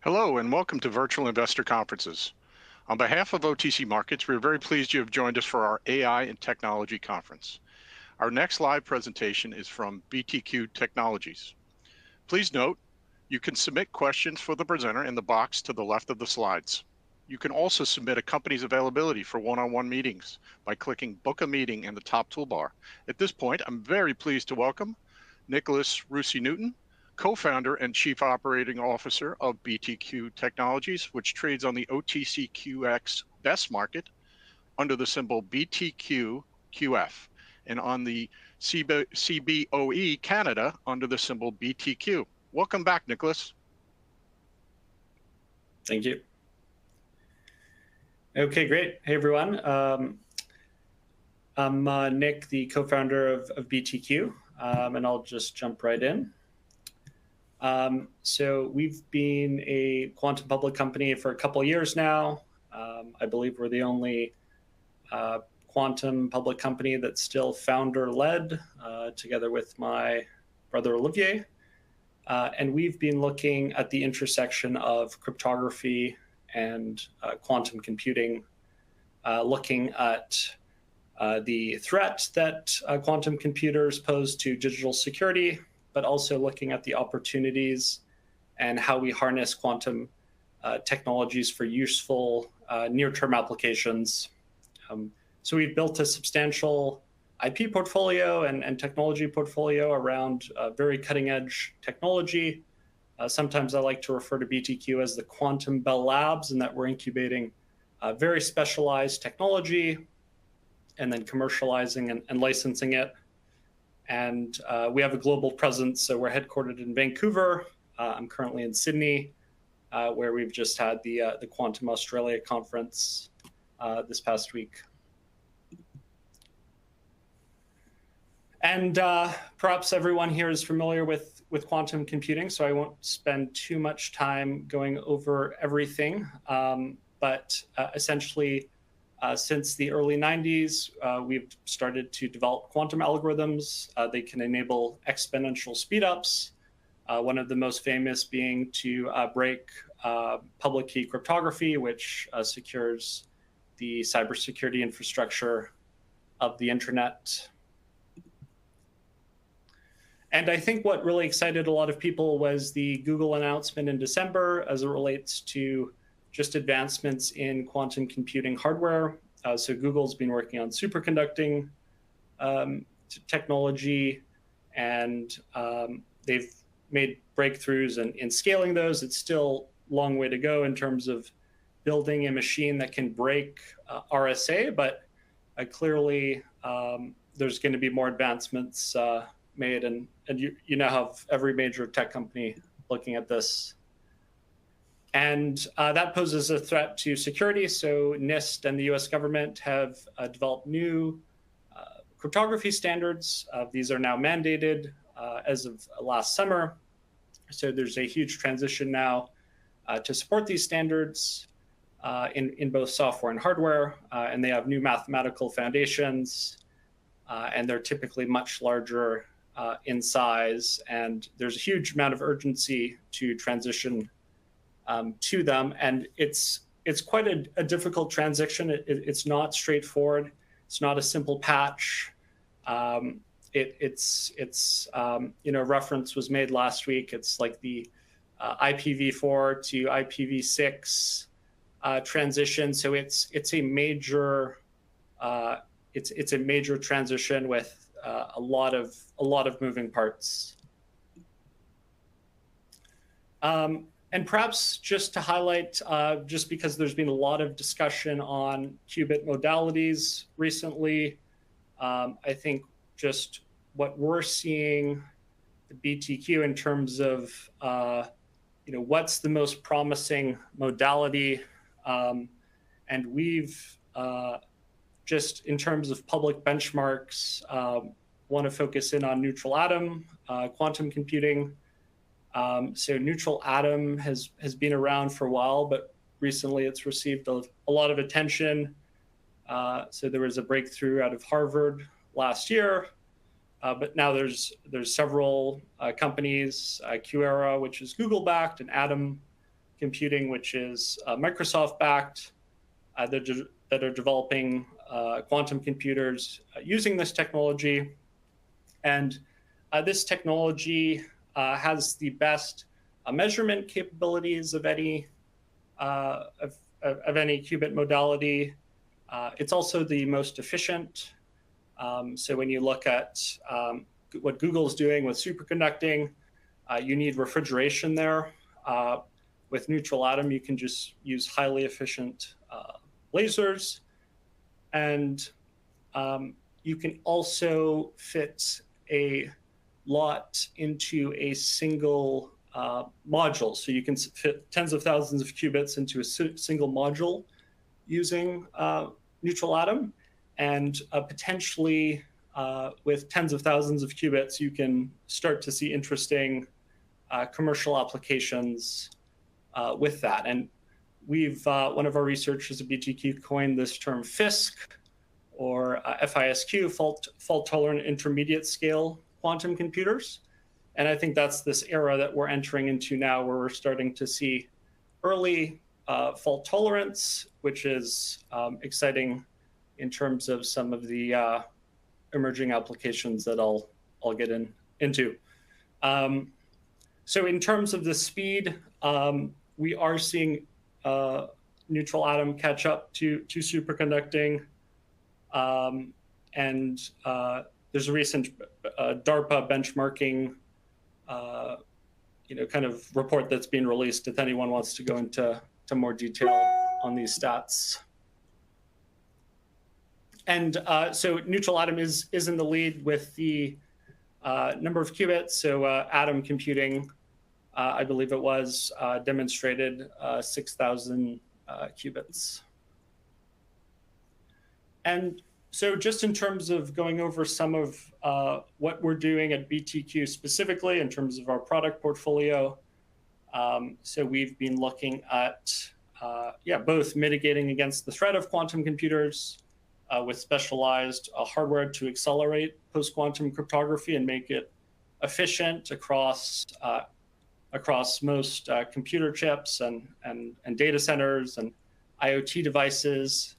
Hello and welcome to Virtual Investor Conferences. On behalf of OTC Markets, we're very pleased you have joined us for our AI and Technology Conference. Our next live presentation is from BTQ Technologies. Please note, you can submit questions for the presenter in the box to the left of the slides. You can also submit a company's availability for one-on-one meetings by clicking Book a Meeting in the top toolbar. At this point, I'm very pleased to welcome Nicholas Russi-Newton, co-founder and chief operating officer of BTQ Technologies, which trades on the OTCQX Best Market under the symbol BTQQF and on the CBOE Canada under the symbol BTQ. Welcome back, Nicholas. Thank you. Okay, great. Hey, everyone. I'm Nick, the co-founder of BTQ, and I'll just jump right in. So we've been a quantum public company for a couple of years now. I believe we're the only quantum public company that's still founder-led, together with my brother Olivier. And we've been looking at the intersection of cryptography and quantum computing, looking at the threat that quantum computers pose to digital security, but also looking at the opportunities and how we harness quantum technologies for useful near-term applications. So we've built a substantial IP portfolio and technology portfolio around very cutting-edge technology. Sometimes I like to refer to BTQ as the Quantum Bell Labs, and that we're incubating very specialized technology and then commercializing and licensing it. And we have a global presence, so we're headquartered in Vancouver. I'm currently in Sydney, where we've just had the Quantum Australia conference this past week. And perhaps everyone here is familiar with quantum computing, so I won't spend too much time going over everything. But essentially, since the early 90s, we've started to develop quantum algorithms. They can enable exponential speedups, one of the most famous being to break public key cryptography, which secures the cybersecurity infrastructure of the internet. And I think what really excited a lot of people was the Google announcement in December as it relates to just advancements in quantum computing hardware. So Google's been working on superconducting technology, and they've made breakthroughs in scaling those. It's still a long way to go in terms of building a machine that can break RSA, but clearly there's going to be more advancements made, and you now have every major tech company looking at this. And that poses a threat to security. So NIST and the US government have developed new cryptography standards. These are now mandated as of last summer. So there's a huge transition now to support these standards in both software and hardware. And they have new mathematical foundations, and they're typically much larger in size. And there's a huge amount of urgency to transition to them, and it's quite a difficult transition. It's not straightforward. It's not a simple patch. Reference was made last week. It's like the IPv4 to IPv6 transition. So it's a major transition with a lot of moving parts. And perhaps just to highlight, just because there's been a lot of discussion on qubit modalities recently, I think just what we're seeing the BTQ in terms of, what's the most promising modality, and we've just in terms of public benchmarks, want to focus in on neutral atom quantum computing. So neutral atom has been around for a while, but recently it's received a lot of attention. So there was a breakthrough out of Harvard last year, but now there's several companies, QEra, which is Google-backed, and Atom, Computing, which is Microsoft-backed, that are developing quantum computers using this technology. And this technology has the best measurement capabilities of any qubit modality. It's also the most efficient. So when you look at what Google's doing with superconducting, you need refrigeration there. With neutral atom, you can just use highly efficient lasers. And you can also fit a lot into a single module. So you can fit tens of thousands of qubits into a single module using neutral atom. And potentially with tens of thousands of qubits, you can start to see interesting commercial applications with that. And we've, one of our researchers at BTQ coined this term FISC, or FISQ, fault-tolerant intermediate scale quantum computers. And I think that's this era that we're entering into now, where we're starting to see early fault tolerance, which is exciting in terms of some of the emerging applications that I'll get into. So in terms of the speed, we are seeing neutral atom catch up to superconducting. And there's a recent DARPA benchmarking kind of report that's being released if anyone wants to go into more detail on these stats. And so neutral atom is in the lead with the number of qubits. So atom computing, I believe it was, demonstrated 6,000 qubits. And so just in terms of going over some of what we're doing at BTQ specifically in terms of our product portfolio, so we've been looking at both mitigating against the threat of quantum computers with specialized hardware to accelerate post-quantum cryptography and make it efficient across most computer chips and data centers and IoT devices.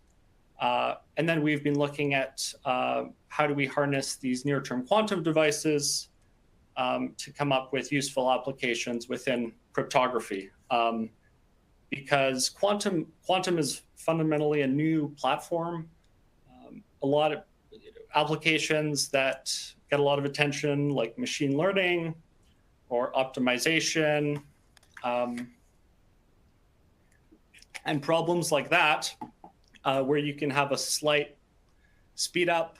And then we've been looking at how do we harness these near-term quantum devices to come up with useful applications within cryptography. Because quantum is fundamentally a new platform. A lot of applications that get a lot of attention, like machine learning or optimization, and problems like that, where you can have a slight speed up,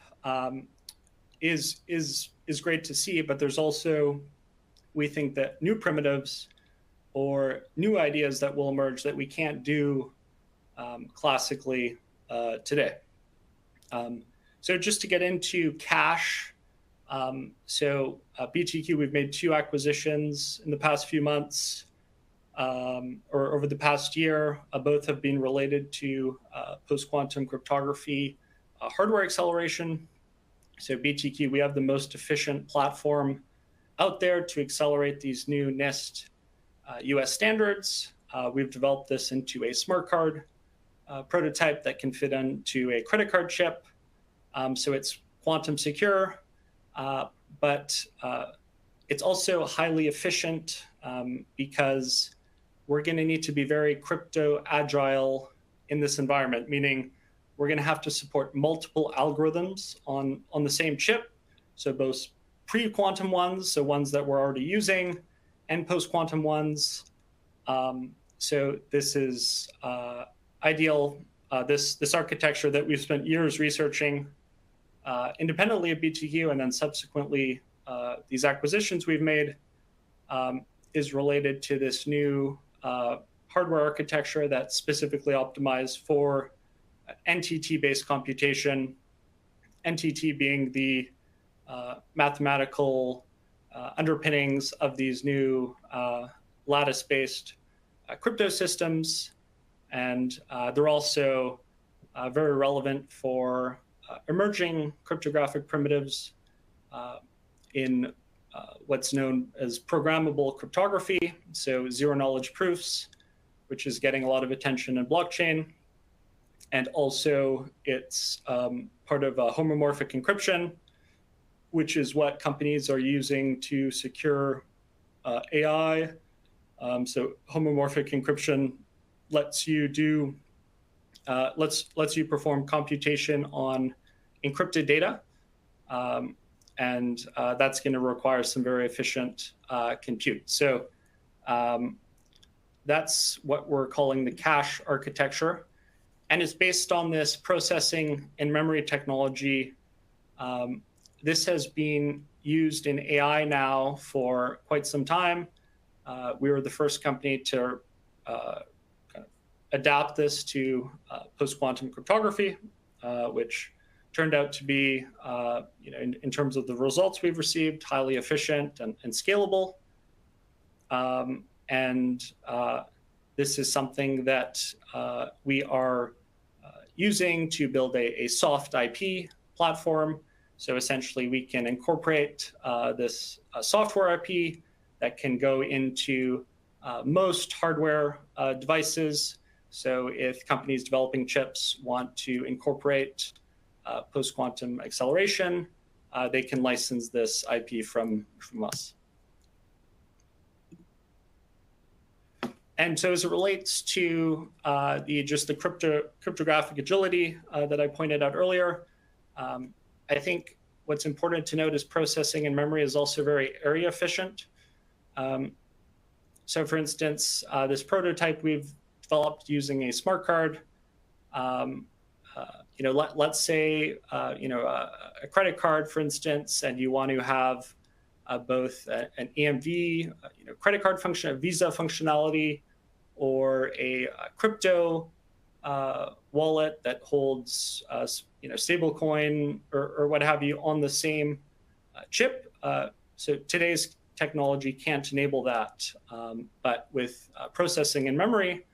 is great to see. But there's also, we think that new primitives or new ideas that will emerge that we can't do classically today. So just to get into cache, so BTQ, we've made 2 acquisitions in the past few months, or over the past year. Both have been related to post-quantum cryptography hardware acceleration. So BTQ, we have the most efficient platform out there to accelerate these new NIST US standards. We've developed this into a smart card prototype that can fit into a credit card chip. So it's quantum secure, but it's also highly efficient because we're going to need to be very crypto agile in this environment, meaning we're going to have to support multiple algorithms on the same chip. So both pre-quantum ones, so ones that we're already using, and post-quantum ones. So this is ideal. This architecture that we've spent years researching independently at BTQ, and then subsequently these acquisitions we've made, is related to this new hardware architecture that's specifically optimized for NTT-based computation, NTT being the mathematical underpinnings of these new lattice-based crypto systems. And they're also very relevant for emerging cryptographic primitives in what's known as programmable cryptography, so zero-knowledge proofs, which is getting a lot of attention in blockchain. And also it's part of homomorphic encryption, which is what companies are using to secure AI. So homomorphic encryption lets you do lets you perform computation on encrypted data, and that's going to require some very efficient compute. So that's what we're calling the cache architecture, and it's based on this processing and memory technology. This has been used in AI now for quite some time. We were the first company to adapt this to post-quantum cryptography, which turned out to be, in terms of the results we've received, highly efficient and scalable. This is something that we are using to build a soft IP platform. So essentially, we can incorporate this software IP that can go into most hardware devices. So if companies developing chips want to incorporate post-quantum acceleration, they can license this IP from us. And so as it relates to the cryptographic agility that I pointed out earlier, I think what's important to note is processing and memory is also very area efficient. So for instance, this prototype we've developed using a smart card, let's say, a credit card, for instance, and you want to have both an EMV, credit card function, a Visa functionality, or a crypto wallet that holds, stablecoin or what have you on the same chip. So today's technology can't enable that, but with processing and memory,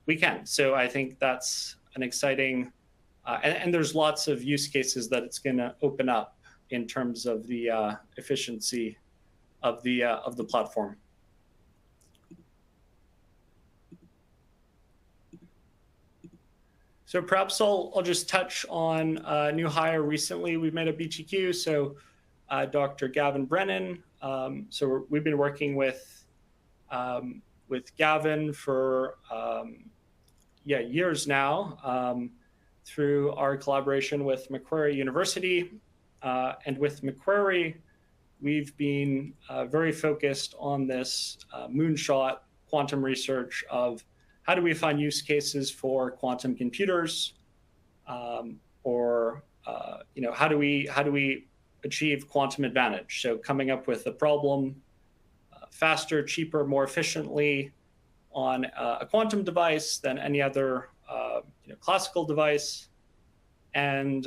we can. So I think that's an exciting, and there's lots of use cases that it's going to open up in terms of the efficiency of the platform. So perhaps I'll just touch on a new hire recently we've made at BTQ. So Dr. Gavin Brennan. So we've been working with Gavin for years now through our collaboration with Macquarie University. And with Macquarie, we've been very focused on this moonshot quantum research of how do we find use cases for quantum computers, or how do we achieve quantum advantage? So coming up with a problem faster, cheaper, more efficiently on a quantum device than any other classical device. And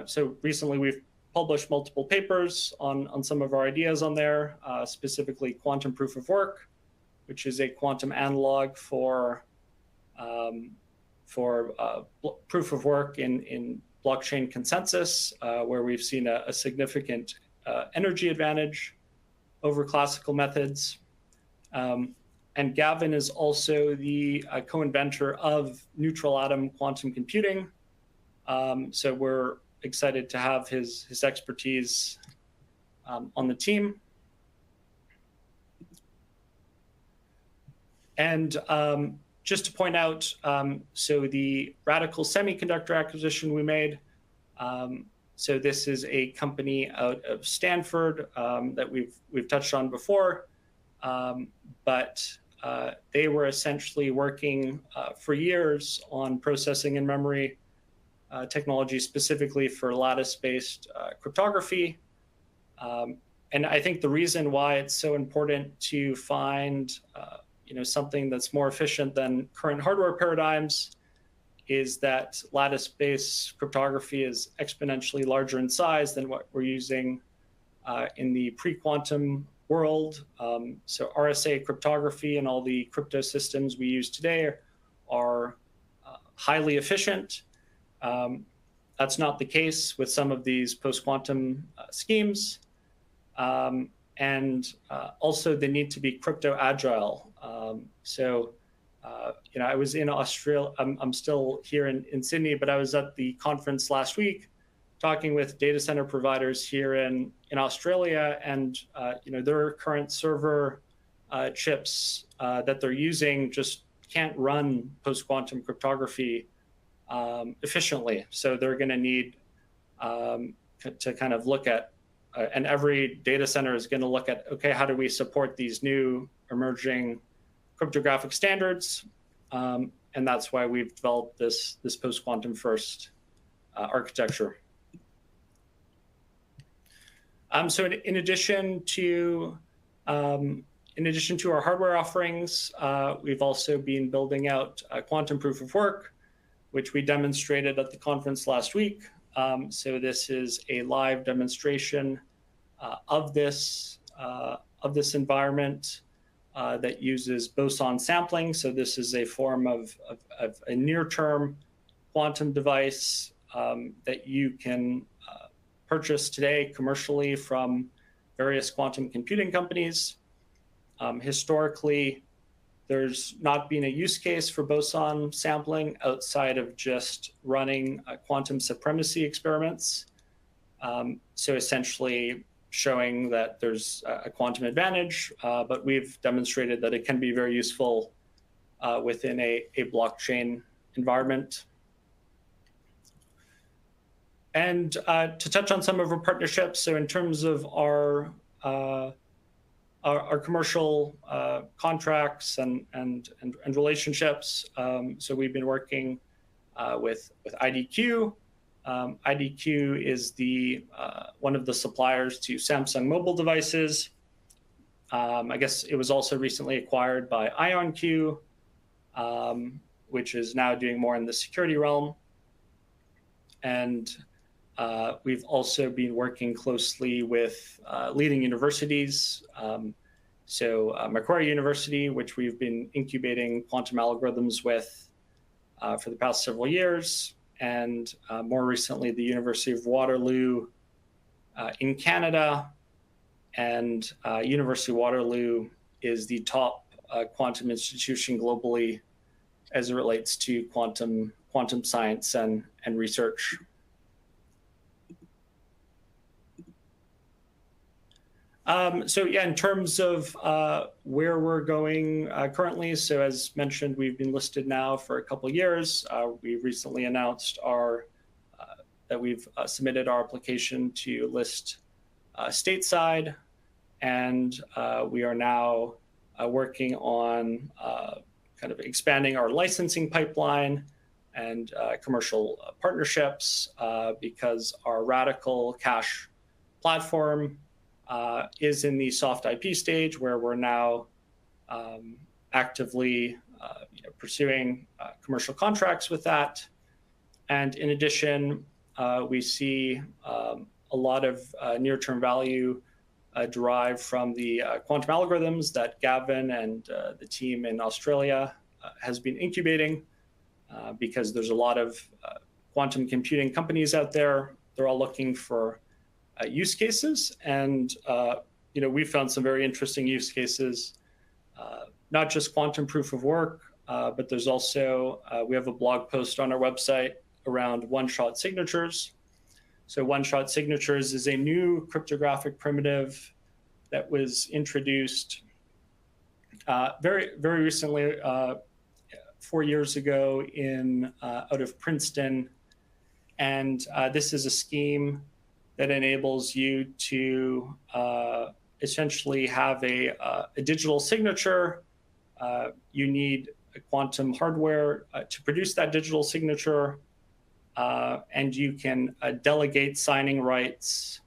so recently we've published multiple papers on some of our ideas on there, specifically quantum proof of work, which is a quantum analog for proof of work in blockchain consensus, where we've seen a significant energy advantage over classical methods. And Gavin is also the co-inventor of neutral atom quantum computing. So we're excited to have his expertise on the team. And just to point out, so the Radical Semiconductor acquisition we made, so this is a company out of Stanford that we've touched on before, but they were essentially working for years on processing and memory technology, specifically for lattice-based cryptography. And I think the reason why it's so important to find something that's more efficient than current hardware paradigms is that lattice-based cryptography is exponentially larger in size than what we're using in the pre-quantum world. So RSA cryptography and all the crypto systems we use today are highly efficient. That's not the case with some of these post-quantum schemes. And also they need to be crypto agile. So I was in Australia. I'm still here in Sydney, but I was at the conference last week talking with data center providers here in Australia, and their current server chips that they're using just can't run post-quantum cryptography efficiently. So they're going to need to kind of look at, and every data center is going to look at, okay, how do we support these new emerging cryptographic standards? And that's why we've developed this post-quantum first architecture. So in addition to our hardware offerings, we've also been building out quantum proof of work, which we demonstrated at the conference last week. So this is a live demonstration of this environment that uses boson sampling. So this is a form of a near-term quantum device that you can purchase today commercially from various quantum computing companies. Historically, there's not been a use case for boson sampling outside of just running quantum supremacy experiments. So essentially showing that there's a quantum advantage, but we've demonstrated that it can be very useful within a blockchain environment. And to touch on some of our partnerships, so in terms of our commercial contracts and relationships, so we've been working with IDQ. IDQ is one of the suppliers to Samsung mobile devices. I guess it was also recently acquired by IonQ, which is now doing more in the security realm. And we've also been working closely with leading universities. So Macquarie University, which we've been incubating quantum algorithms with for the past several years, and more recently, the University of Waterloo in Canada. And University of Waterloo is the top quantum institution globally as it relates to quantum science and research. So yeah, in terms of where we're going currently, so as mentioned, we've been listed now for a couple of years. We recently announced that we've submitted our application to list stateside, and we are now working on kind of expanding our licensing pipeline and commercial partnerships because our Radical Cache platform is in the soft IP stage, where we're now actively pursuing commercial contracts with that. And in addition, we see a lot of near-term value derived from the quantum algorithms that Gavin and the team in Australia has been incubating, because there's a lot of quantum computing companies out there. They're all looking for use cases, and we found some very interesting use cases, not just quantum proof of work, but there's also we have a blog post on our website around one-shot signatures. So one-shot signatures is a new cryptographic primitive that was introduced very recently, 4 years ago out of Princeton, and this is a scheme that enables you to essentially have a digital signature. You need a quantum hardware to produce that digital signature, and you can delegate signing rights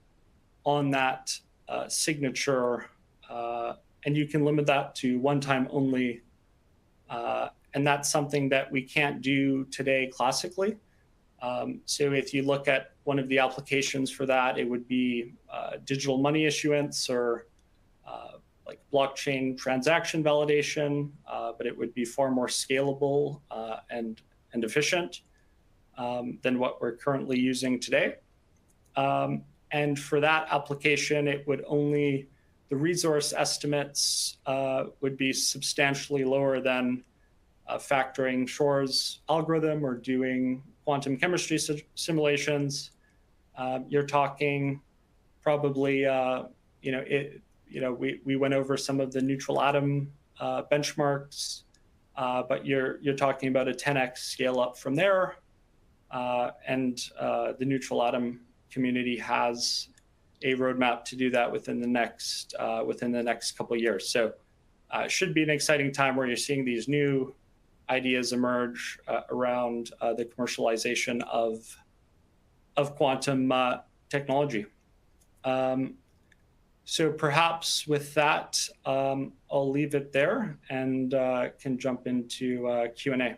on that signature, and you can limit that to one time only. And that's something that we can't do today classically. So if you look at one of the applications for that, it would be digital money issuance or like blockchain transaction validation, but it would be far more scalable and efficient than what we're currently using today. And for that application, the resource estimates would be substantially lower than factoring Shor's algorithm or doing quantum chemistry simulations. You're talking probably, we went over some of the neutral atom benchmarks, but you're talking about a 10x scale up from there. And the neutral atom community has a roadmap to do that within the next couple of years. So it should be an exciting time where you're seeing these new ideas emerge around the commercialization of quantum technology. So perhaps with that, I'll leave it there and can jump into Q&A.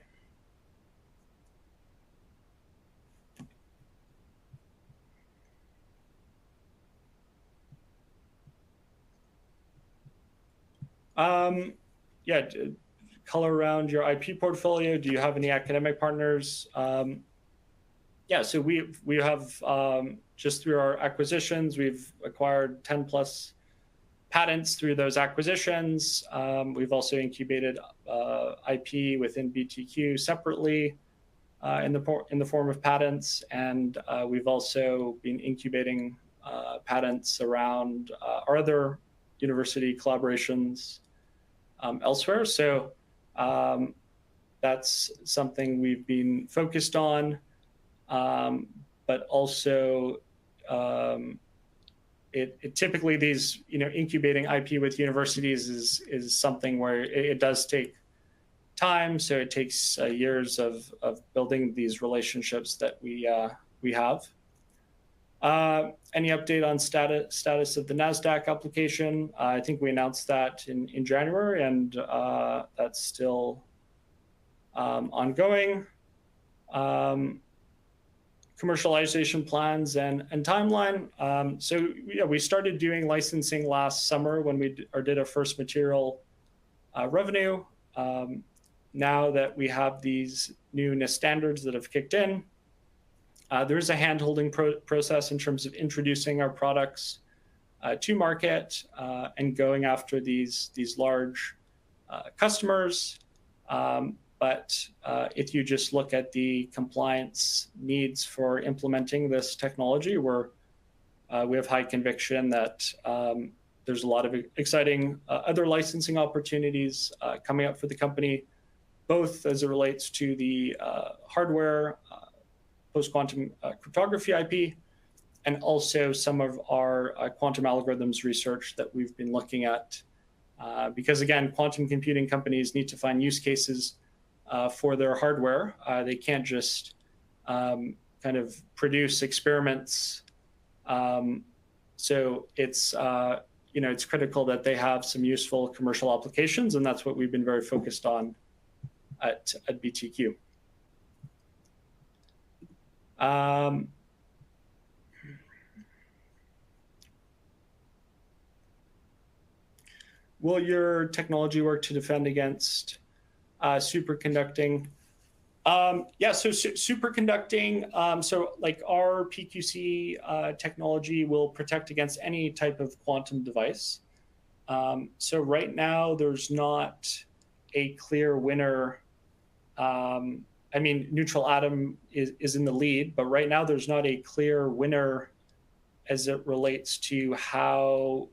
Yeah, color around your IP portfolio. Do you have any academic partners? Yeah, so we have, just through our acquisitions, we've acquired 10 plus patents through those acquisitions. We've also incubated IP within BTQ separately in the form of patents, and we've also been incubating patents around our other university collaborations elsewhere. So that's something we've been focused on, but also it typically these incubating IP with universities is something where it does take time. So it takes years of building these relationships that we have. Any update on status of the NASDAQ application? I think we announced that in January, and that's still ongoing. Commercialization plans and timeline. So yeah, we started doing licensing last summer when we did our first material revenue. Now that we have these new NIST standards that have kicked in, there is a hand-holding process in terms of introducing our products to market and going after these large customers. But if you just look at the compliance needs for implementing this technology, we have high conviction that there's a lot of exciting other licensing opportunities coming up for the company, both as it relates to the hardware, post-quantum cryptography IP, and also some of our quantum algorithms research that we've been looking at. Because again, quantum computing companies need to find use cases for their hardware. They can't just kind of produce experiments. So it's it's critical that they have some useful commercial applications, and that's what we've been very focused on at BTQ. Will your technology work to defend against superconducting? Yeah, so superconducting, so like our PQC technology will protect against any type of quantum device. So right now, there's not a clear winner. I mean, neutral atom is in the lead, but right now there's not a clear winner as it relates to how,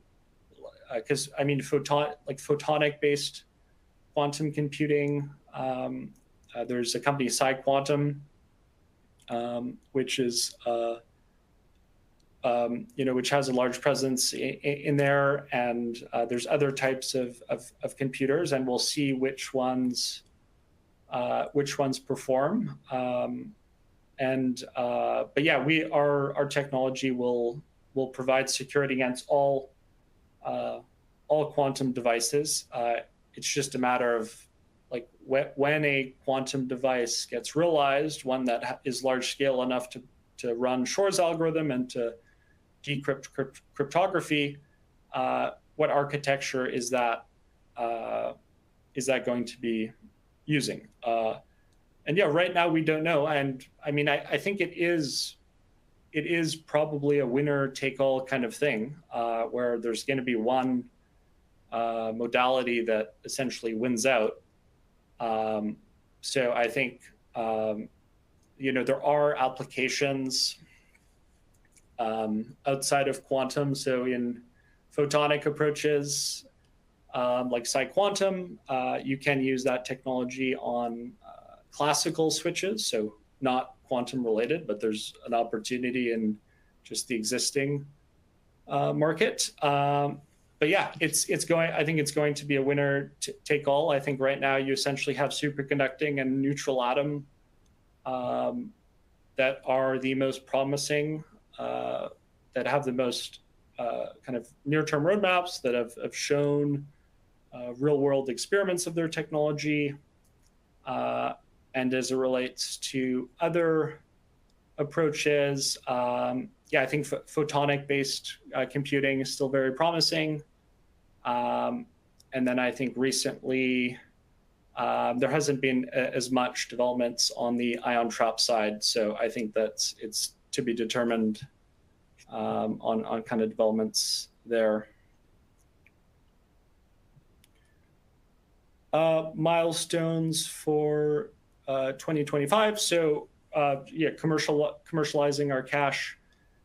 because I mean, photonic-based quantum computing. There's a company, PsiQuantum, which is which has a large presence in there, and there's other types of computers, and we'll see which ones perform. But yeah, our technology will provide security against all quantum devices. It's just a matter of like when a quantum device gets realized, one that is large scale enough to run Shor's algorithm and to decrypt cryptography, what architecture is that going to be using? And yeah, right now we don't know. And I mean, I think it is probably a winner take all kind of thing, where there's going to be one modality that essentially wins out. So I think, there are applications outside of quantum. So in photonic approaches, like PsiQuantum, you can use that technology on classical switches, so not quantum related, but there's an opportunity in just the existing market. But yeah, it's going. I think it's going to be a winner take all. I think right now you essentially have superconducting and neutral atom that are the most promising, that have the most kind of near-term roadmaps, that have shown real-world experiments of their technology. And as it relates to other approaches, I think photonic-based computing is still very promising. And then I think recently there hasn't been as much developments on the ion trap side. So I think that it's to be determined on kind of developments there. Milestones for 2025. So commercializing our cash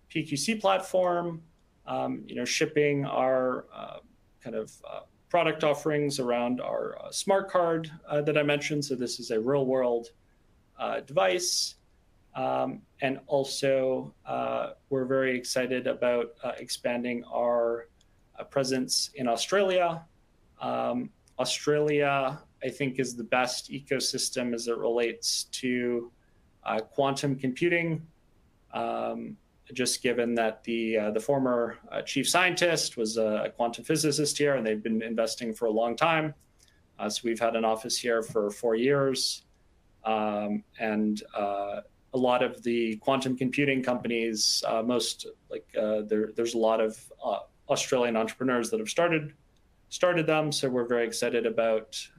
PQC platform, shipping our kind of product offerings around our smart card that I mentioned. So this is a real world device. And also we're very excited about expanding our presence in Australia. Australia, I think, is the best ecosystem as it relates to quantum computing, just given that the former chief scientist was a quantum physicist here, and they've been investing for a long time. So we've had an office here for 4 years. And a lot of the quantum computing companies, there's a lot of Australian entrepreneurs that have started them. So we're very excited about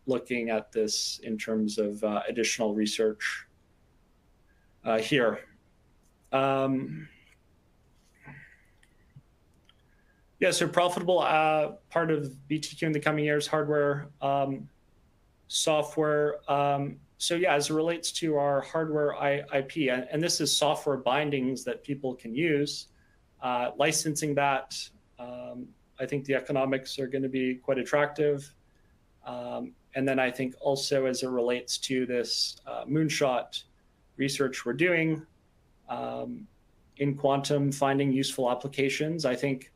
looking at this in terms of additional research here. So profitable part of BTQ in the coming years, hardware, software. As it relates to our hardware IP, and this is software bindings that people can use, licensing that, I think the economics are going to be quite attractive. And then I think also as it relates to this moonshot research we're doing in quantum, finding useful applications, I think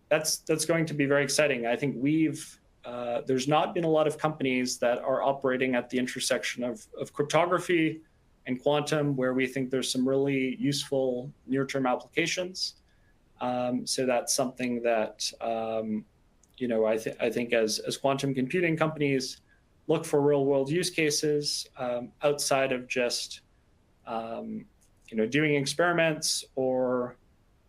that's going to be very exciting. I think there's not been a lot of companies that are operating at the intersection of cryptography and quantum, where we think there's some really useful near-term applications. So that's something that I think as quantum computing companies look for real-world use cases outside of just doing experiments, or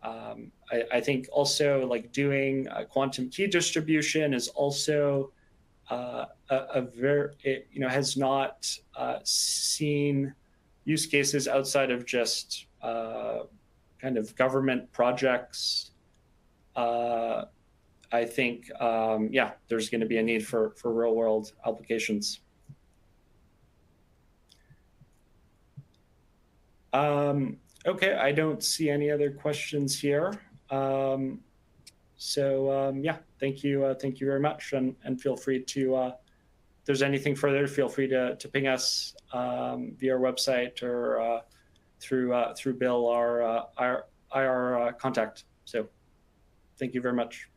I think also like doing quantum key distribution is also has not seen use cases outside of just kind of government projects. I think, there's going to be a need for real world applications. Okay, I don't see any other questions here. Thank you very much, and feel free to, if there's anything further, feel free to ping us via our website or through Bill, our IR contact. So thank you very much.